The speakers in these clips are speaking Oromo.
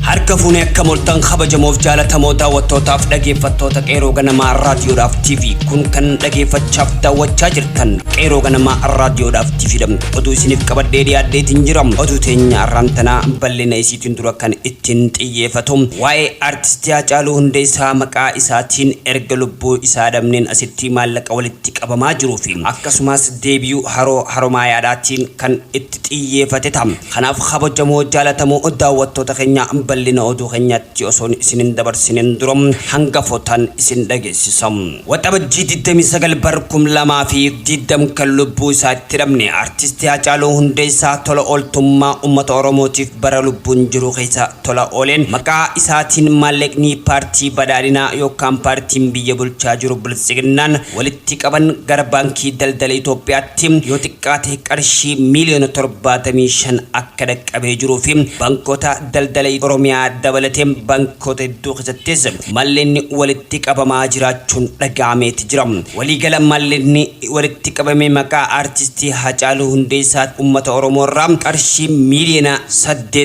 harka fuunee akka moltan kabajamoo fi jaalatamoo daawwattootaaf dhaggeeffattoota qeeroo ganamaa raadiyoodhaaf TV kun kan dhaggeeffachaaf daawwachaa jirtan qeeroo ganamaa raadiyoodhaaf TV dha. Oduu isiniif qabadhee dhiyaadheetiin jira. Oduu teenya arraantanaa bal'ina isiitiin dura kan ittiin xiyyeeffatu waa'ee artistii Haacaaluu Hundeessaa maqaa isaatiin erga lubbuu isaa dhabneen asitti maallaqa walitti qabamaa jiruu fi akkasumas deebi'uu haroo Haromaayaadhaatiin kan itti xiyyeeffate ta'a. Kanaaf kabajamoo jaalatamoo daawwattoota keenya bal'ina oduu keenyaatti osoo isinin dabarsinen dura hangafotaan isin dhageessisam. Waxabajjii 29 barkum 2020 kan lubbuu isaatti dhabne artistii Haacaaluu Hundeessaa tola ooltummaa uummata Oromootiif bara lubbuun jiru keessa tola ooleen maqaa isaatiin maallaqni paartii badhaadhinaa yookaan paartiin biyya bulchaa jiru Biltsiginnaan walitti qaban gara baankii daldala Itoophiyaatti yoo xiqqaate qarshii miliyoona 75 akka dhaqqabee jiruu fi baankota daldala Oromiyaa dabalateen baankota hedduu keessattis maallaqni walitti qabamaa jiraachuun dhaga'ameeti jira. Waliigala maallaqni walitti qabame maqaa artistii Haacaaluu Hundeessaa uummata Oromoo irraa qarshii miliyoona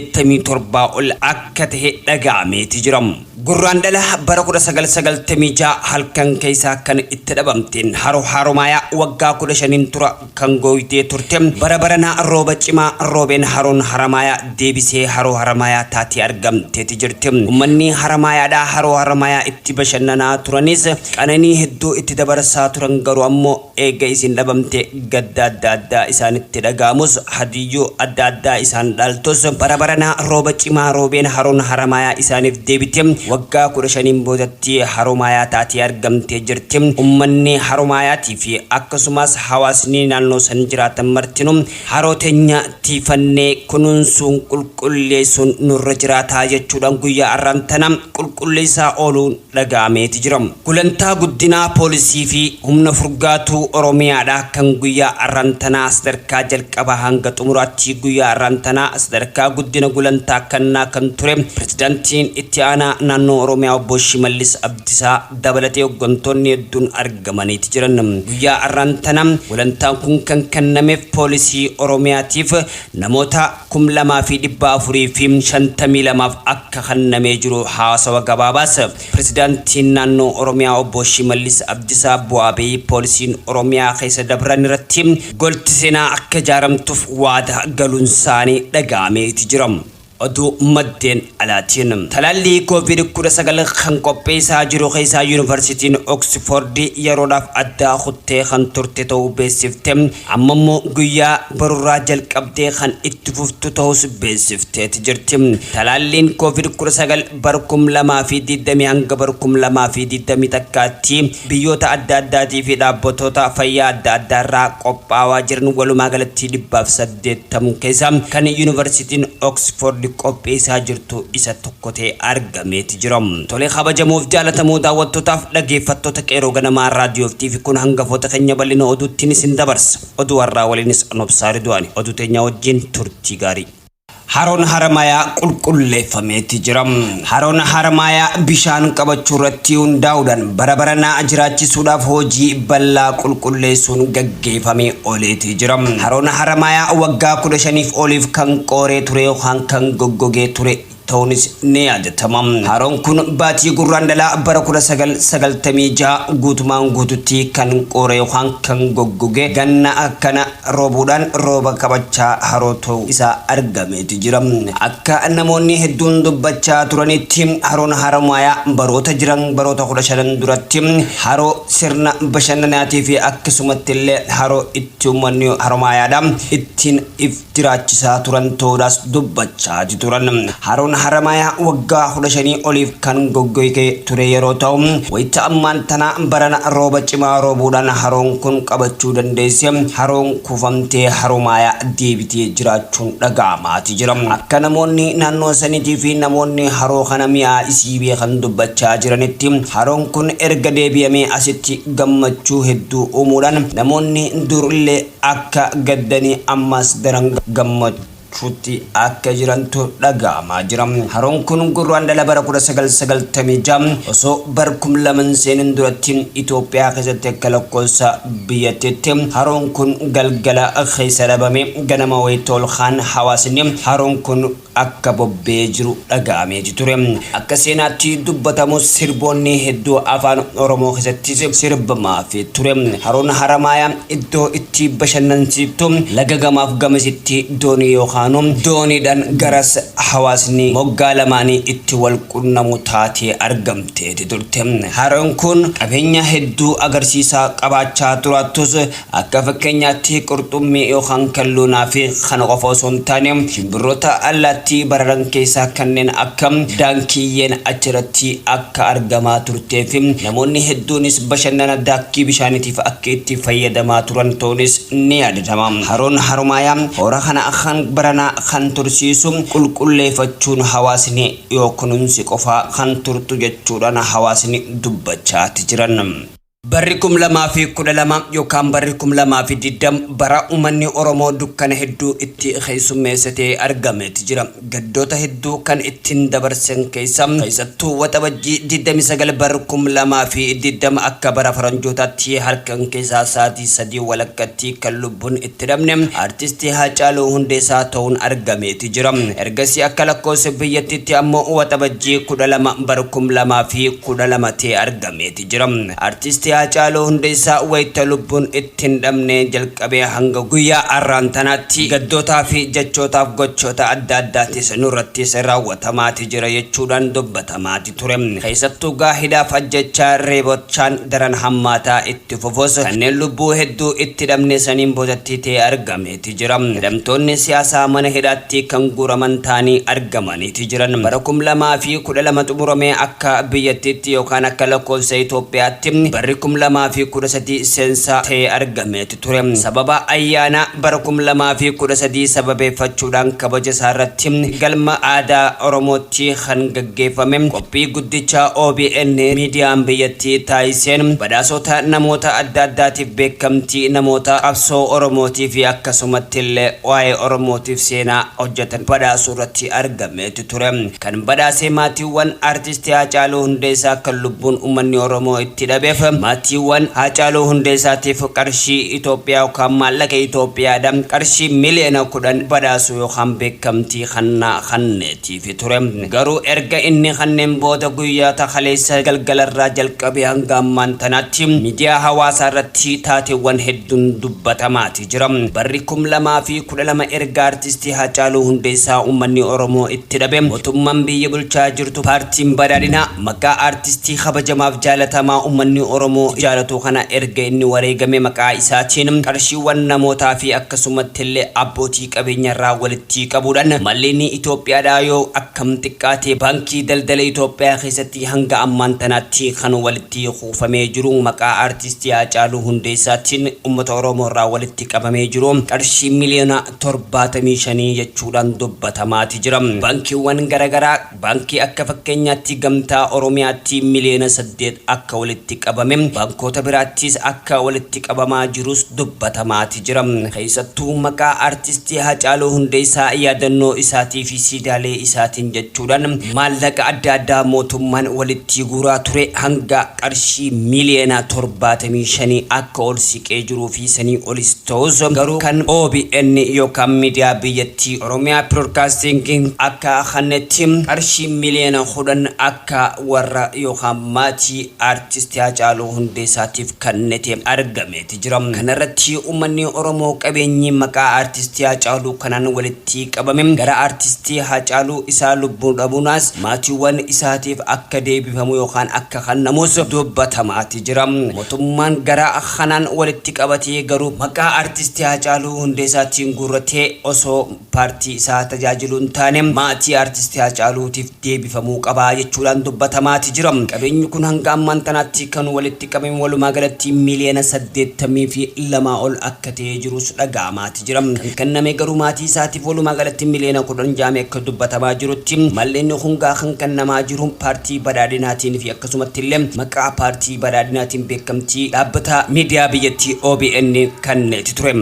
87 ol akka ta'e dhaga'ameeti jira. Gurraandhala bara 1996 halkan keessaa kan itti dhabamteen haroo Haromaayaa waggaa 15 tura kan gooyitee turte bara baranaa rooba cimaa roobeen haroon Haromaayaa deebisee haroo Haromaayaa taatee argamteeti jirti. Uummanni Haromaayaadhaa haroo Haromaayaa itti bashannanaa turanis qananii hedduu itti dabarsaa turan garuu ammoo eega isin dhabamte gadda adda addaa isaanitti dhaga'amus hadiyyoo adda addaa isaan dhaaltus bara baranaa rooba cimaa roobeen haroon Haromaayaa isaaniif deebite waggaa 15 boodatti Haromaayaa taatee argamtee jirti. Uummanni Haromaayaatii fi akkasumas hawaasni naannoo san jiraatan martinuu haroo teenya tiifannee kunuunsuun qulqulleessuun nurra jiraataa jechuudhaan guyyaa arraantana qulqulleessaa ooluun dhaga'ameeti jira. Gulantaa guddinaa poolisii fi humna furgaatuu Oromiyaadhaa kan guyyaa arraantanaa sadarkaa jalqabaa hanga xumuraatti guyyaa arraantanaa sadarkaa guddina gulantaa kannaa kan ture pirezidaantiin itti aanaa naannoo Oromiyaa obbo Shimallis Abdiisaa dabalatee hooggantoonni hedduun argamaniiti jiran. Guyyaa arraantana gulantaan kun kan kennameef poolisii Oromiyaatiif namoota 2452 akka kennamee jiru haasawa gabaabaas pirezidaantiin naannoo Oromiyaa obbo Shimallis Abdiisaa bu'aa bahii poolisiin Oromiyaa keessa dabran irratti golti seenaa akka ijaaramtuuf waada galuun isaanii dhaga'ameeti jira. Oduu maddeen alaatiin talaalli COVID-19 kan qopheessaa jiru keessaa yuunivarsiitiin Oxford yeroodhaaf adda kuttee kan turte ta'uu beeksifte ammammoo guyyaa barurraa jalqabdee kan itti fuftu ta'us beeksifteeti jirti. Talaalliin COVID-19 barkum 2020 hanga barkum 2020 takkaatti biyyoota adda addaatii fi dhaabbattoota fayyaa adda addaarraa qophaawaa jiran walumaa galatti 180 keessa kan yuunivarsiitiin Oxford qopheessaa jirtu isa tokko ta'e argameeti jira. Tolee kabajamoo fi jaalatamoo daawwattootaaf dhaggeeffattoota qeeroo ganamaa raadiyoo fi TV kun hangafoota keenya bal'ina oduuttiin isin dabarsa. Oduu har'aa waliinis Anobsaa Ridu'aani. Oduu teenya wajjin turtii gaarii. Haroon Haromaayaa qulqulleeffameeti jira. Haroon Haromaayaa bishaan qabachuu irratti hundaa'uudhaan bara baranaa jiraachisuudhaaf hojii bal'aa qulqulleessuun gaggeeffamee ooleeti jira. Haroon Haromaayaa waggaa 15 oliif kan qooree ture yookaan kan goggogee ture ta'uunis ni yaadatama. Haroon kun baatii gurraandhalaa bara 1996 guutumaan guututti kan qooree yookaan kan goggoge ganna akkana roobuudhaan rooba qabachaa haroo ta'uu isaa argameeti jira. Akka namoonni hedduun dubbachaa turanitti haroon Haromaayaa baroota 15 duratti haroo sirna bashannanaatii fi akkasumatti illee haroo itti uummanni Haromaayaadha ittiin if jiraachisaa turan ta'uudhaas dubbachaa turan. Haroon Haromaayaa waggaa 15 oliif kan goggogee ture yeroo ta'u wayita ammaan tana barana rooba cimaa roobuudhaan haroon kun qabachuu dandeesse. Haroon kuufamtee Haromaayaa deebitee jiraachuun dhaga'amaati jira. Akka namoonni naannoo saniitii fi namoonni haroo kana mi'aa isii beekan dubbachaa jiranitti haroon kun erga deebi'amee asitti gammachuu hedduu uumuudhaan namoonni durillee akka gaddanii ammas daran gammachuutti akka jirantu dhaga'amaa jira. Haroon kun gurraandhala bara 1996 osoo barkum laman seenin duratti Itoophiyaa keessatti akka lakkoofsa biyyattiitti haroon kun galgala keessa dhabame ganama wayita ol kaan hawaasni haroon kun akka bobbee jiru dhaga'amee ture. Akka seenaatti dubbatamu sirboonni hedduu afaan Oromoo keessatti sirbamaa fi ture. Haroon Haramaayaa iddoo itti bashannansiiftu laga gamaaf gamasitti doonii yookaan dooniidhaan garas hawaasni moggaa lamaanii itti wal qunnamu taatee argamtee turte. Haroon kun qabeenya hedduu agarsiisaa qabaachaa turattus akka fakkeenyaatti qurxummii yookaan kalluunaa fi kan qofa osoo hin taane shimbirroota allaattii bararan keessaa kanneen akka daankiyyeen achirratti akka argamaa turtee fi namoonni hedduunis bashannana daakkii bishaaniitiif akka itti fayyadamaa turan ta'uunis ni yaadatama. Haroon Harumaayaa hora kana kan baranaa kan tursiisu qulqulleeffachuun hawaasni yoo kunuunsi qofaa kan turtu jechuudhaan hawaasni dubbachaati jiran. Barri 2012 yookaan barri 2020 bara uummanni Oromoo dukkana hedduu itti keessummeessatee argameeti jira. Gaddoota hedduu kan ittiin dabarsan keessattuu waxabajjii 29 barri 2020 akka bara faranjootaatti halkan keessaa sa'aatii 3 walakkatti kan lubbuun itti dhabne artistii Haacaaluu Hundeessaa ta'uun argameeti jira. Ergasii akka lakkoofsa biyyattiitti ammoo waxabajjii 12 bara 2012 ta'ee argameeti jira. Artistii Haacaaluu Hundeessaa wayita lubbuun ittiin dhabne jalqabee hanga guyyaa arraantanaatti gaddootaa fi jechootaaf gochoota adda addaatis nurrattis raawwatamaati jira jechuudhaan dubbatamaati ture. Keessattuu gaahidaaf ajjechaa reebochaan daran hammaataa itti fufus kanneen lubbuu hedduu itti dhabne saniin boodatti ta'ee argameeti jira. Hidhamtoonni siyaasaa mana hidhaatti kan guuraman ta'anii argamaniiti jiran. Bara 2012 xumuramee akka biyyattiitti yookaan akka lakkoofsa Itoophiyaatti barri 2013 seensa ta'ee argameeti ture. Sababa ayyaana bara 2013 sababeeffachuudhaan kabaja isaarratti galma aadaa Oromootti kan gaggeeffame qophii guddicha OBN miidiyaan biyyattii taasiseen badhaasota namoota adda addaatiif beekamtii namoota qabsoo Oromootii fi akkasumatti illee waa'ee Oromootiif seenaa hojjetan badhaasuu irratti argameeti ture. Kan badhaasee maatiiwwan artistii Haacaaluu Hundeessaa kan lubbuun uummanni Oromoo itti dhabeef maatiiwwan Haacaaluu Hundeessaatiif qarshii Itoophiyaa yookaan maallaqa Itoophiyaadhaan qarshii miliyoona 10 badhaasuu yookaan beekamtii kanneetiif ture. Garuu erga inni kanneen booda guyyaata kaleessa galgalarraa jalqabee hanga ammaan tanaatti miidiyaa hawaasaa irratti taateewwan hedduun dubbatamaati jira. Barri 2012 erga artistii Haacaaluu Hundeessaa uummanni Oromoo itti dhabe mootummaan biyya bulchaa jirtu paartiin badhaadhinaa maqaa artistii kabajamaaf jaalatamaa uummanni Oromoo jaalatu kana erga inni wareegame maqaa isaatiin qarshiiwwan namootaa fi akkasumatti illee abbootii qabeenyarraa walitti qabuudhaan malleen Itoophiyaadhaa yoo akkam xiqqaate baankii daldala Itoophiyaa keessatti hanga ammaan tanaatti kan walitti kuufamee jiru maqaa artistii Haacaaluu Hundeessaatiin uummata Oromoo irraa walitti qabamee jiru qarshii miliyoona 75 jechuudhaan dubbatamaati jira. Baankiiwwan garaagaraa baankii akka fakkeenyaatti gamtaa Oromiyaatti miliyoona 8 akka walitti qabame baankoota biraattis akka walitti qabamaa jirus dubbatamaati jira. Keessattuu maqaa artistii Haacaaluu Hundeessaa yaadannoo isaatii fi siidaalee isaatiin jechuudhaan maallaqa adda addaa mootummaan walitti guuraa ture hanga qarshii miliyoona 75 akka ol siqee jiruu fi sanii olis ta'us garuu kan OBN yookaan miidiyaa biyyattii Oromiyaa Broadcasting akka kannetti qarshii miliyoona 10 akka warra yookaan maatii artistii Haacaaluu Hundeessaatiif kannete argameeti jira. Kanarratti uummanni Oromoo qabeenyi maqaa artistii Haacaaluu kanaan walitti qabame gara artistii Haacaaluu isaa lubbuun dhabuunaas maatiiwwan isaatiif akka deebifamu yookaan akka kennamus dubbatamaati jira. Mootummaan gara kanaan walitti qabatee garuu maqaa artistii Haacaaluu Hundeessaatiin guurratee osoo paartii isaa tajaajiluun taane maatii artistii Haacaaluutiif deebifamuu qabaa jechuudhaan dubbatamaati jira. Qabeenyi kun hanga ammaan tanaatti kan walitti qabame walumaa galatti miliyoona 82 ol akka ta'ee jirus dhaga'amaati jira. Kan kenname garuu maatii isaatiif walumaa galatti miliyoona 10 jaame akka dubbatamaa jirutti malleen hungaa kan kennamaa jiru paartii badhaadhinaatiin fi akkasumatti illee maqaa paartii badhaadhinaatiin beekamtii dhaabbata miidiyaa biyyattii OBN kanneeti ture.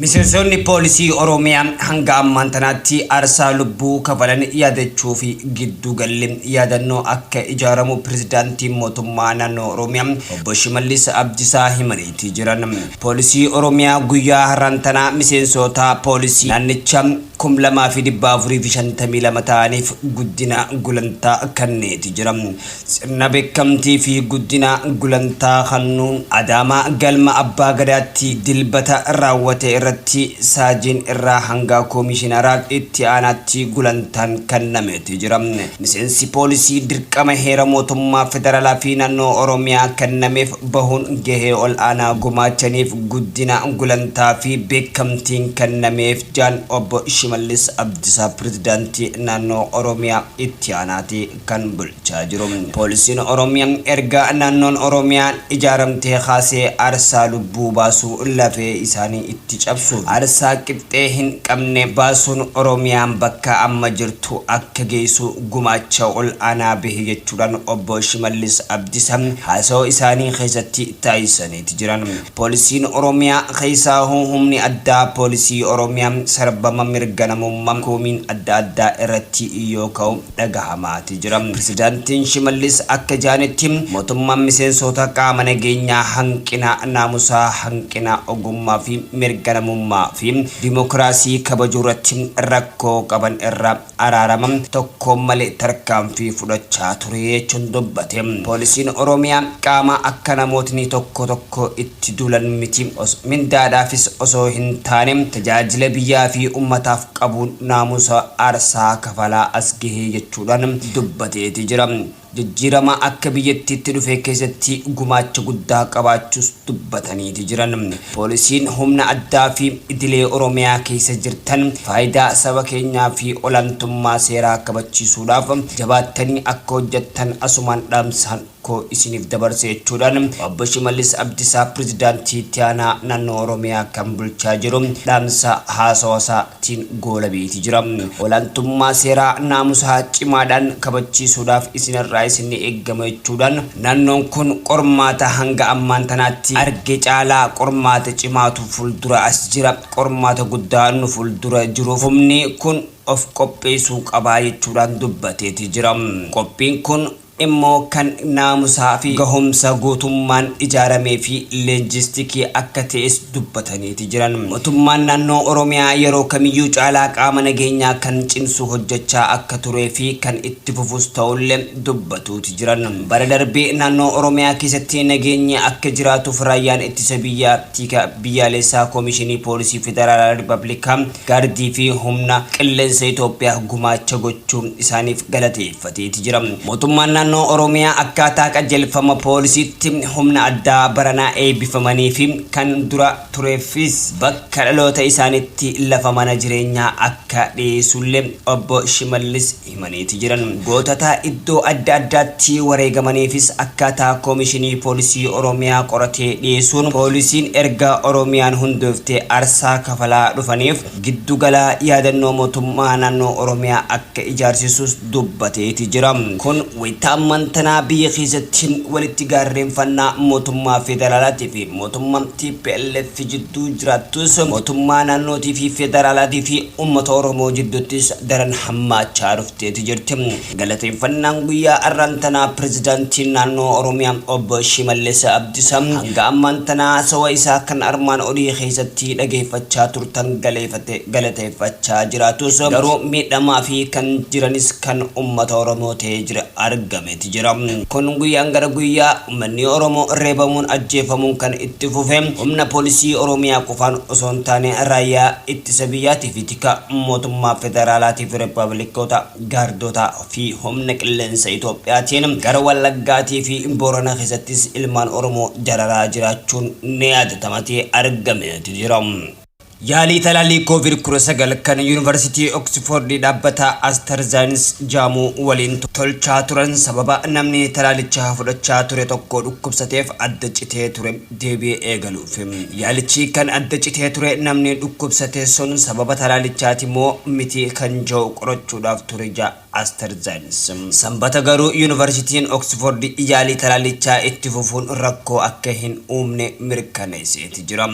Miseensonni poolisii Oromiyaa hanga ammaan tanaatti aarsaa lubbuu kafalan yaadachuu fi giddu galli yaadannoo akka ijaaramu pirezidaantii mootummaa naannoo Oromiyaa obbo Shimallis Abdiisaa himaniiti jiran. Poolisii Oromiyaa guyyaa har'aan tana miseensota poolisii naannicha 2,452 ta'aniif guddina gulantaa kanneeti jira. Sirna beekamtii fi guddina gulantaa kannuun Adaamaa galma abbaa gadaatti dilbata raawwate irratti saajin irraa hanga koomishinara itti aanaatti gulantaan kennameeti jira. Miseensi poolisii dirqama heera mootummaa federaalaa fi naannoo Oromiyaa kennameef bahuun gahee ol aanaa gumaachaniif guddina gulantaa fi beekamtiin kennameef jaan obbo Shimallis Abdiisaa pirezidaantii naannoo Oromiyaa itti aanaatti kan bulchaa jiru. Poolisiin Oromiyaa erga naannoon Oromiyaa ijaaramtee kaasee aarsaa lubbuu baasuu lafee isaanii itti cabsu aarsaa qixxee hin qabne baasuun Oromiyaan bakka amma jirtu akka geessu gumaacha ol aanaa bahe jechuudhaan obbo Shimallis Abdiisaa haasoo isaanii keessatti taasisaniiti jiran. Poolisiin Oromiyaa keessaa humni addaa poolisii Oromiyaa sarbama mirga namummaa koomiin adda addaa irratti yoo ka'u dhagahamaati jira. Pirezidaantiin Shimallis akka jaanitti mootummaan miseensota qaama nageenyaa hanqina naamusaa hanqina ogummaa fi mirga namummaa fi dimokiraasii kabajuu irratti rakkoo qaban irraa araaraman tokko malee tarkaanfii fudhachaa ture jechuun dubbate. Poolisiin Oromiyaa qaama akka namootni tokko itti duulan miti mindaadhaafis osoo hin taane tajaajila biyyaa fi ummataaf qabuun naamusa aarsaa kafalaa as gahee jechuudhaan dubbateeti jira. Jijjiirama akka biyyattiitti dhufe keessatti gumaacha guddaa qabaachuus dubbataniiti jiran. Poolisiin humna addaa fi idilee Oromiyaa keessa jirtan faayidaa saba keenyaa fi olaantummaa seeraa kabachiisuudhaaf jabaattanii akka hojjettan asumaan dhaamsaan koo isiniif dabarse jechuudhaan obbo Shimallis Abdiisaa pirezidaantii itti aanaa naannoo Oromiyaa kan bulchaa jiru dhaamsa haasawaatiin goolabeeti jira. Olaantummaa seeraa naamusaa cimaadhaan kabachiisuudhaaf isinirraa isin eeggama jechuudhaan naannoon kun qormaata hanga ammaan tanaatti arge caalaa qormaata cimaatu fuuldura as jira. Qormaata guddaa nu fuuldura jiruuf humni kun of qopheessuu qabaa jechuudhaan dubbateeti jira. Qophiin kun immoo kan naamusaa fi gahumsa gootummaan ijaaramee fi leenjistikii akka ta'es dubbataniiti jiran. Mootummaan naannoo Oromiyaa yeroo kamiyyuu caalaa qaama nageenyaa kan cimsu hojjechaa akka turee fi kan itti fufus ta'ullee dubbatuuti jiran. Bara darbee naannoo Oromiyaa keessatti nageenyi akka jiraatuuf raayyaan ittisa biyyaalessaa koomishinii poolisii federaalaa riippaabilikaa gaardii fi humna qilleensa Itoophiyaa gumaacha gochuun isaaniif galateeffateeti jira. Mootummaan naannoo Oromiyaa akkaataa qajeelfama poolisiitti humna addaa baranaa eebbifamanii fi kan dura tureefis bakka dhaloota isaaniitti lafa mana jireenyaa akka dhiyeessullee obbo Shimallis himaniiti jiran. Gootota iddoo adda addaatti wareegamaniifis akkaataa koomishinii poolisii Oromiyaa qoratee dhiyeessuun poolisiin erga Oromiyaan hundooftee aarsaa kafalaa dhufaniif giddugalaa yaadannoo mootummaa naannoo Oromiyaa akka ijaarsisus dubbateeti jira. Kun wayita ammantanaa biyya keessatti walitti gaarreenfannaa mootummaa federaalaatii fi mootummaa TPLF jidduu jiraattus mootummaa naannootii fi federaalaatii fi uummata Oromoo jidduuttis daran hammaachaa dhufteeti jirti. Galateeffannaan guyyaa arrantanaa pirezidaantiin naannoo Oromiyaa obbo Shimallis Abdiisaa hanga ammantanaa sawa isaa kan armaan olii keessatti dhageeffachaa turtan galateeffachaa jiraatus garuu miidhamaa fi kan jiranis kan uummata Oromoo ta'ee jira argame. Kun guyyaan gara guyyaa uummanni Oromoo reebamuun ajjeefamuun kan itti fufe humna poolisii Oromiyaa qofaan osoo hin taane raayyaa ittisa biyyaatii fi tika mootummaa federaalaatii fi riippaabilikoota gaardota fi humna qilleensa Itoophiyaatiin gara Wallaggaatii fi Booranaa keessattis ilmaan Oromoo dararaa jiraachuun ni yaadatamee argameeti jira. Yaalii talaalii COVID-19 kan Yuunivarsiitii Oxford dhaabbata AstraZeneca jaamuu waliin tolchaa turan sababa namni talaalicha fudhachaa ture tokko dhukkubsateef adda citee ture deebi'ee eegaluuf. Yaalichi kan adda citee ture namni dhukkubsate sun sababa talaalichaati moo miti kan jiru qorachuudhaaf ture AstraZeneca. Sanbata garuu Yuunivarsiitiin Oxford yaalii talaalichaa itti fufuun rakkoo akka hin uumne mirkaneesseeti jira.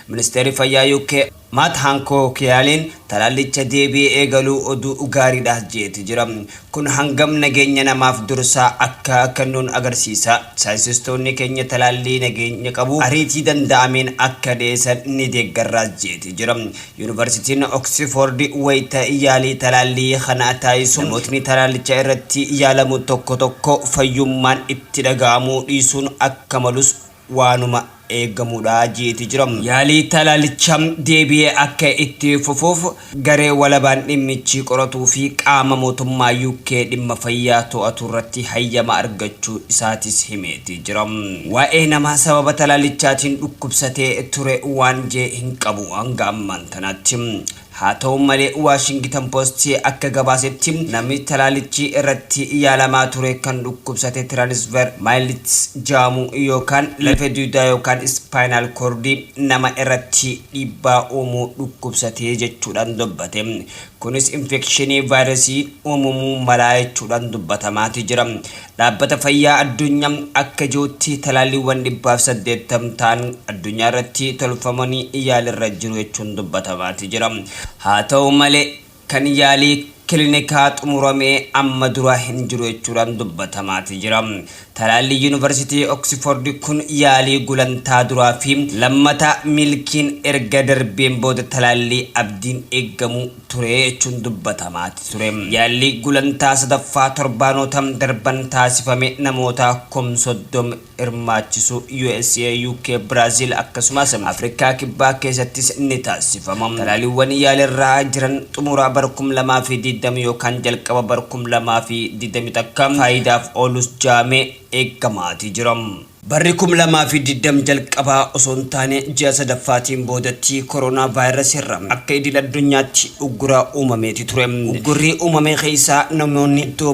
Ministeerri Fayyaa UK Maat Hancock yaaliin talaallicha deebi'ee eegaluu oduu gaariidha jeeti jira. Kun hangam nageenya namaaf dursaa akka kennuun agarsiisa. Saayinsistoonni keenya talaallii nageenya qabu ariitii danda'ameen akka dhiyeessan ni deeggarraa jeeti jira. Yuunivarsiitiin Oxford wayita yaalii talaallii kana taasisu namootni talaallicha irratti yaalamu tokko fayyummaan itti dhaga'amuu dhiisuun akka malus waanuma eegamuudha jeeti jira. Yaalii talaallicha deebi'ee akka itti fufuuf garee walabaan dhimmichi qoratuu fi qaama mootummaa UK dhimma fayyaa to'atu irratti hayyama argachuu isaatis himeeti jira. Waa'ee nama sababa talaallichaatiin dhukkubsatee ture waan jee hin qabu hanga ammaan tanaatti. haa ta'u malee Washington Post akka gabaasetti namni talaallichi irratti yaalamaa ture kan dhukkubsate transfer miles jaamu yookaan lafee duudaa yookaan spinal cord nama irratti dhiibbaa uumuu dhukkubsate jechuudhaan dubbate. Kunis infekshinii vaayirasii uumamuu mala jechuudhaan dubbatamaa jira. Dhaabbata fayyaa addunyaa akka jootti talaalliiwwan 180 ta'an addunyaa irratti tolfamanii yaalirra jiru jechuun dubbatamaa jira. haa ta'u malee kan yaalii kilinika xumuramee amma dura hin jiru jechuudhaan dubbatamaa jira. Talaallii Yuunivarsiitii Oxford kun yaalii gulantaa duraa fi lammata milkiin erga darbeen booda talaallii abdiin eeggamu ture jechuun dubbatamaa ture. Yaalii gulantaa sadaffaa torbaanota darban taasifame namoota 30 hirmaachisu USA, UK, Brazil akkasumas Afrikaa kibbaa keessattis ni taasifama. Talaalliiwwan yaalirraa jiran xumura bara 2020 yookaan jalqaba bara 2020 takka faayidaaf oolus jaamee eeggamaa jira. Barri 2020 jalqabaa osoo hin taane ji'a sadaffaatiin boodatti koronaa vaayirasii irra akka idil addunyaatti uggura uumameeti ture. Uggurri uumame keessaa namoonni iddoo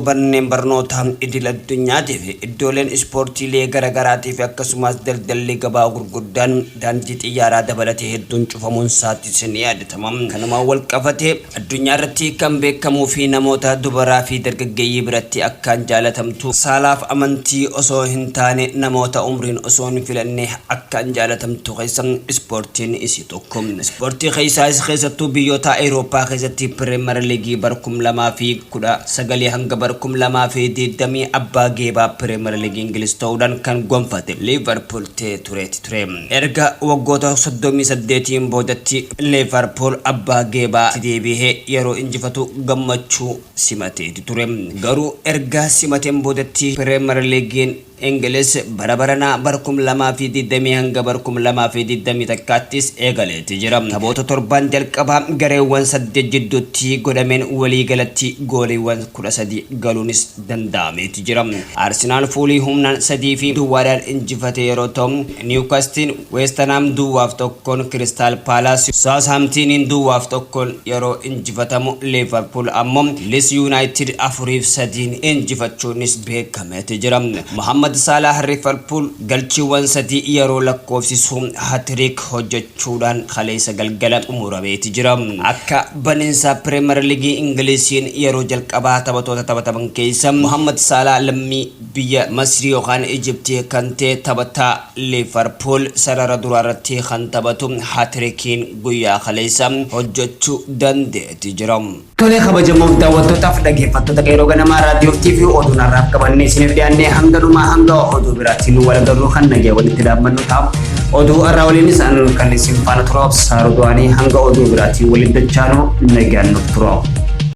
barnootaa idil addunyaatiif iddooleen ispoortiilee garaagaraatiif akkasumas daldalli gabaa gurguddaan daandii xiyyaaraa dabalatee hedduun cufamuun isaattis ni yaadatama. Kanumaan wal qabatee addunyaa irratti kan beekamuu fi namoota dubaraa fi dargaggeeyyii biratti akkaan jaalatamtu saalaaf amantii osoo hin taane namoota umriin osoo hin filanne akkaan jaalatamtu keessaa ispoortiin isii tokko. Ispoortii keessattuu biyyoota Awurooppaa keessatti Pirimeer Liigii bara 2019 hanga bara 2020 abbaa geebaa Pirimeer Liigii Ingiliz ta'uudhaan kan gonfate Liverpool ture. Erga waggoota 38 boodatti Liverpool abbaa geebaa deebi'ee yeroo injifatu gammachuu simatee ture. Garuu erga simateen boodatti Pirimeer Liigiin Ingiliz barabarana bara 2020 hanga bara 2020 takkaattis eegaleeti jira. Taphoota torban jalqabaa gareewwan 8 jidduutti godhameen walii galatti gooliiwwan 13 galuunis danda'ameeti jira. Arsenaal fuulii humnaan 3 fi duwwaadhaan injifate yeroo ta'u Newcastle West Ham 2-1 Crystal Palace Southampton 2-1 yeroo injifatamu Liverpool ammoo Leeds United 4-3 injifachuunis beekameeti jira. Mohamed Salah Liverpool galchiiwwan 3 yeroo lakkoofsisu hat-trick hojjechuudhaan kaleessa galgala xumurameeti jira. Akka baniinsa Premier League Ingiliziin yeroo jalqabaa taphattoota taphataman keessa Mohamed Salah lammii biyya Masrii yookaan Egyptii kan ta'e taphataa Liverpool sarara duraarratti kan taphatu hat-trickiin guyyaa kaleessa hojjechuu dandeetti jira. Tole kabajamoo daawwattootaaf dhaggeeffattoota qeeroo ganamaa raadiyoo TV oduun har'aaf qabannee isiniif dhiyaannee hanga dhumaa hanga oduu biraatiin wal garuu kan nagee walitti dhaabbannu ta'a. Oduu har'aa waliin isaan kan isin faana turoof saaru du'anii hanga oduu biraatiin waliin dachaanoo nagaan nuuf turoo.